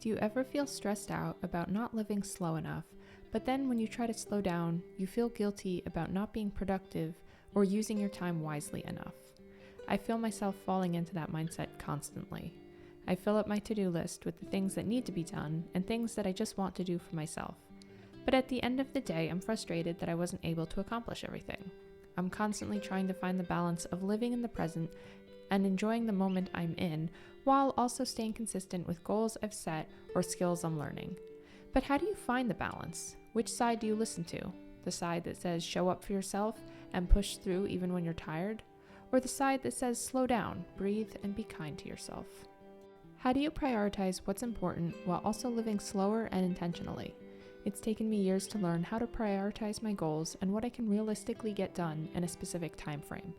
Do you ever feel stressed out about not living slow enough, but then when you try to slow down, you feel guilty about not being productive or using your time wisely enough? I feel myself falling into that mindset constantly. I fill up my to-do list with the things that need to be done and things that I just want to do for myself. But at the end of the day, I'm frustrated that I wasn't able to accomplish everything. I'm constantly trying to find the balance of living in the present and enjoying the moment I'm in, while also staying consistent with goals I've set or skills I'm learning. But how do you find the balance? Which side do you listen to? The side that says show up for yourself and push through even when you're tired? Or the side that says slow down, breathe, and be kind to yourself? How do you prioritize what's important while also living slower and intentionally? It's taken me years to learn how to prioritize my goals and what I can realistically get done in a specific time frame.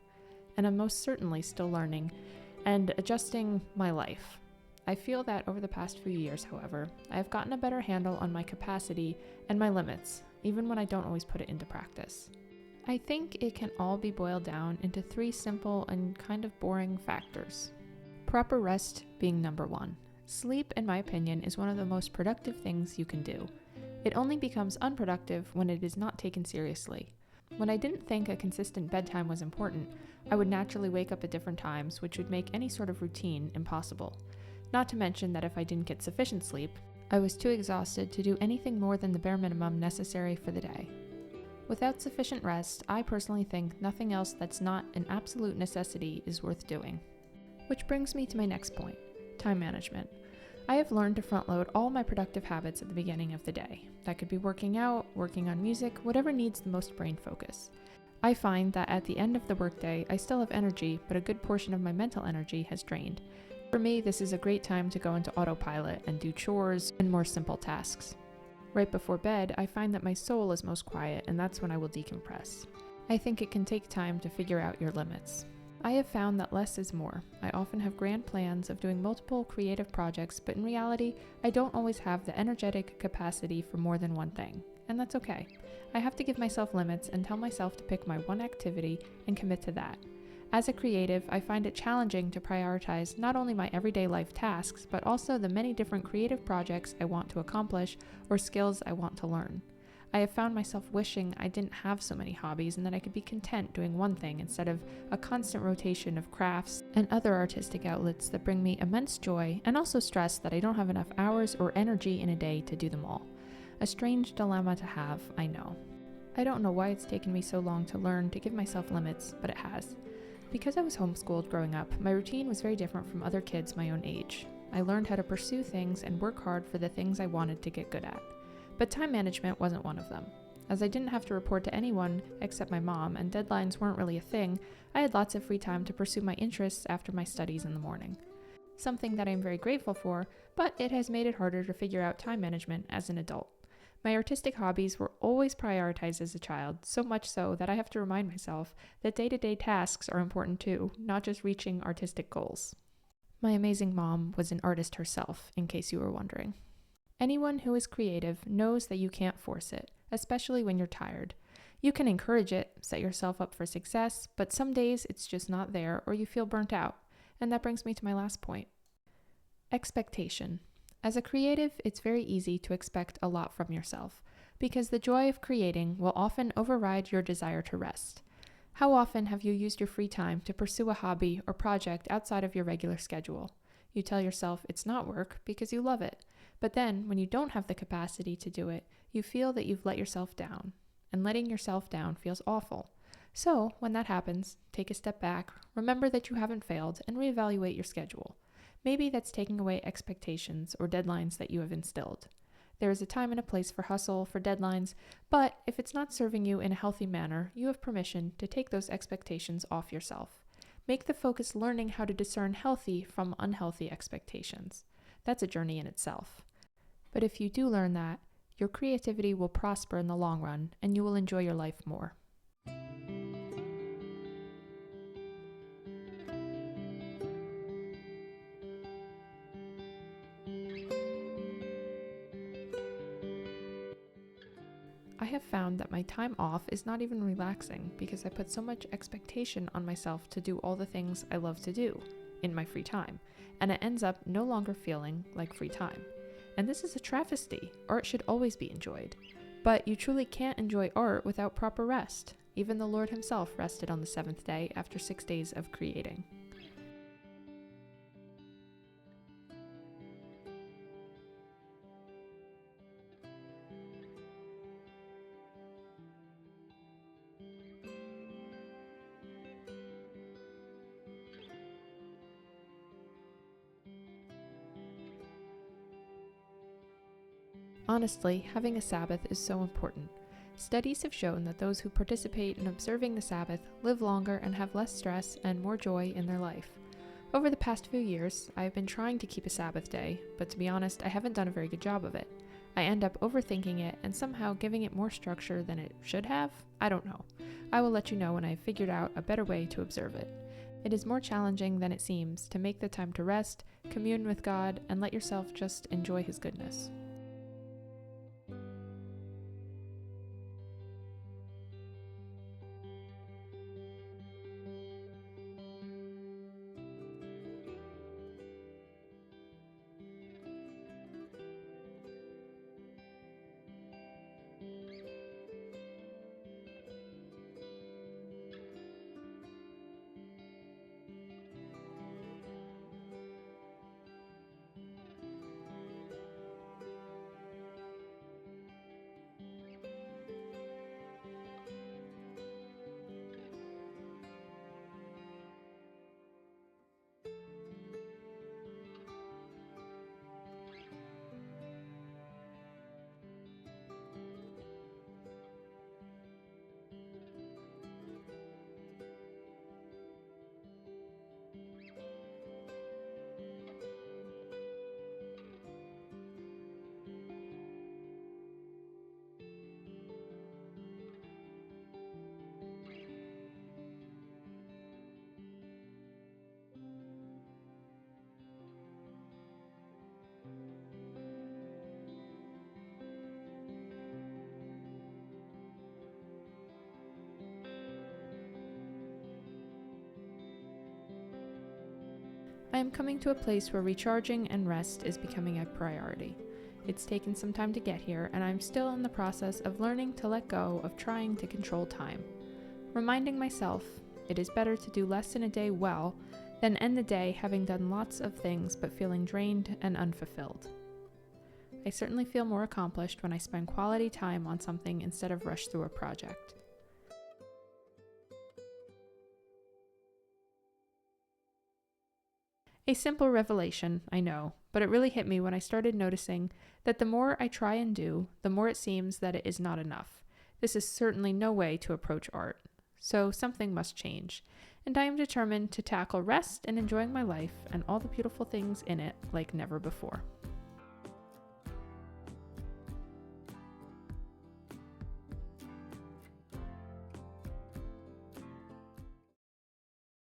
And I'm most certainly still learning and adjusting my life. I feel that over the past few years, however, I have gotten a better handle on my capacity and my limits, even when I don't always put it into practice. I think it can all be boiled down into 3 simple and kind of boring factors. Proper rest being number 1. Sleep, in my opinion, is one of the most productive things you can do. It only becomes unproductive when it is not taken seriously. When I didn't think a consistent bedtime was important, I would naturally wake up at different times, which would make any sort of routine impossible. Not to mention that if I didn't get sufficient sleep, I was too exhausted to do anything more than the bare minimum necessary for the day. Without sufficient rest, I personally think nothing else that's not an absolute necessity is worth doing. Which brings me to my next point, time management. I have learned to front load all my productive habits at the beginning of the day. That could be working out, working on music, whatever needs the most brain focus. I find that at the end of the workday, I still have energy, but a good portion of my mental energy has drained. For me, this is a great time to go into autopilot and do chores and more simple tasks. Right before bed, I find that my soul is most quiet, and that's when I will decompress. I think it can take time to figure out your limits. I have found that less is more. I often have grand plans of doing multiple creative projects, but in reality, I don't always have the energetic capacity for more than one thing, and that's okay. I have to give myself limits and tell myself to pick my one activity and commit to that. As a creative, I find it challenging to prioritize not only my everyday life tasks, but also the many different creative projects I want to accomplish or skills I want to learn. I have found myself wishing I didn't have so many hobbies and that I could be content doing one thing instead of a constant rotation of crafts and other artistic outlets that bring me immense joy and also stress that I don't have enough hours or energy in a day to do them all. A strange dilemma to have, I know. I don't know why it's taken me so long to learn to give myself limits, but it has. Because I was homeschooled growing up, my routine was very different from other kids my own age. I learned how to pursue things and work hard for the things I wanted to get good at. But time management wasn't one of them. As I didn't have to report to anyone except my mom and deadlines weren't really a thing, I had lots of free time to pursue my interests after my studies in the morning. Something that I'm very grateful for, but it has made it harder to figure out time management as an adult. My artistic hobbies were always prioritized as a child, so much so that I have to remind myself that day-to-day tasks are important too, not just reaching artistic goals. My amazing mom was an artist herself, in case you were wondering. Anyone who is creative knows that you can't force it, especially when you're tired. You can encourage it, set yourself up for success, but some days it's just not there or you feel burnt out. And that brings me to my last point. Expectation. As a creative, it's very easy to expect a lot from yourself, because the joy of creating will often override your desire to rest. How often have you used your free time to pursue a hobby or project outside of your regular schedule? You tell yourself it's not work because you love it. But then, when you don't have the capacity to do it, you feel that you've let yourself down. And letting yourself down feels awful. So, when that happens, take a step back, remember that you haven't failed, and reevaluate your schedule. Maybe that's taking away expectations or deadlines that you have instilled. There is a time and a place for hustle, for deadlines, but if it's not serving you in a healthy manner, you have permission to take those expectations off yourself. Make the focus learning how to discern healthy from unhealthy expectations. That's a journey in itself. But if you do learn that, your creativity will prosper in the long run and you will enjoy your life more. I have found that my time off is not even relaxing because I put so much expectation on myself to do all the things I love to do in my free time, and it ends up no longer feeling like free time. And this is a travesty. Art should always be enjoyed. But you truly can't enjoy art without proper rest. Even the Lord himself rested on the seventh day after 6 days of creating. Honestly, having a Sabbath is so important. Studies have shown that those who participate in observing the Sabbath live longer and have less stress and more joy in their life. Over the past few years, I have been trying to keep a Sabbath day, but to be honest, I haven't done a very good job of it. I end up overthinking it and somehow giving it more structure than it should have? I don't know. I will let you know when I have figured out a better way to observe it. It is more challenging than it seems to make the time to rest, commune with God, and let yourself just enjoy His goodness. I am coming to a place where recharging and rest is becoming a priority. It's taken some time to get here, and I'm still in the process of learning to let go of trying to control time. Reminding myself it is better to do less in a day well than end the day having done lots of things but feeling drained and unfulfilled. I certainly feel more accomplished when I spend quality time on something instead of rush through a project. A simple revelation, I know, but it really hit me when I started noticing that the more I try and do, the more it seems that it is not enough. This is certainly no way to approach art. So something must change, and I am determined to tackle rest and enjoying my life and all the beautiful things in it like never before.